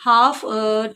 1/2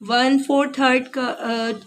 1/4